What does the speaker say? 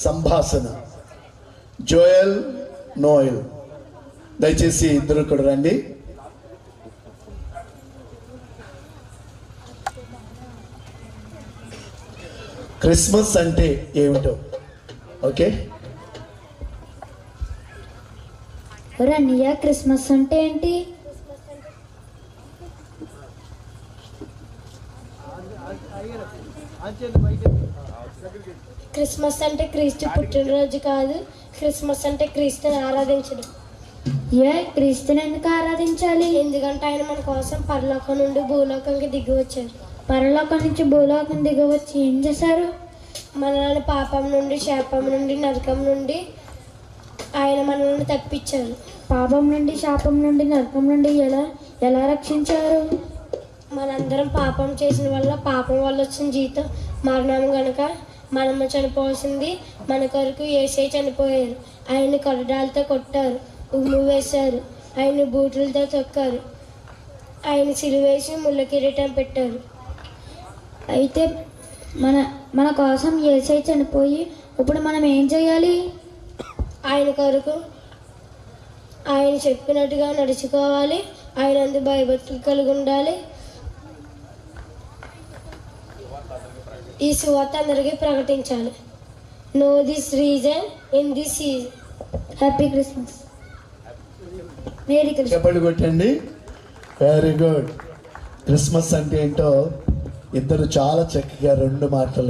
సంభాషణ. జోయల్, నోయల్, దయచేసి ఇద్దరు కూడా రండి. క్రిస్మస్ అంటే ఏమిటో ఓకే. అన్నయ్య, క్రిస్మస్ అంటే ఏంటి? క్రిస్మస్ అంటే క్రీస్తు పుట్టినరోజు కాదు. క్రిస్మస్ అంటే క్రీస్తుని ఆరాధించడం. క్రీస్తుని ఎందుకు ఆరాధించాలి? ఎందుకంటే ఆయన మన కోసం పరలోకం నుండి భూలోకంకి దిగి వచ్చారు. పరలోకం నుంచి భూలోకం దిగవచ్చి ఏం చేశారు? మనల్ని పాపం నుండి, శాపం నుండి, నరకం నుండి ఆయన మనల్ని తప్పించారు. పాపం నుండి, శాపం నుండి, నరకం నుండి ఎలా రక్షించారు? మనందరం పాపం చేసిన వల్ల, పాపం వల్ల వచ్చిన జీతం మరణం కనుక మనము చనిపోవాల్సింది మన కొరకు యేసయ్య చనిపోయారు. ఆయన్ని కొరడాలతో కొట్టారు, ఉమ్ము వేశారు, ఆయన్ని బూట్లతో తొక్కారు, ఆయన సిలువేసి ముళ్ళ కిరీటం పెట్టారు. అయితే మన కోసం యేసయ్య చనిపోయి ఇప్పుడు మనం ఏం చేయాలి? ఆయన కొరకు ఆయన చెప్పినట్టుగా నడుచుకోవాలి. ఆయన అందు భయభక్తులు కలిగి ఉండాలి. ఈ సువార్త అందరికీ ప్రకటించాలి. Know this reason in this season. Happy Christmas. Merry Christmas. చెప్పండి కొట్టండి. Very good. క్రిస్మస్ అంటే ఏంటో ఇద్దరు చాలా చక్కగా రెండు మాటలు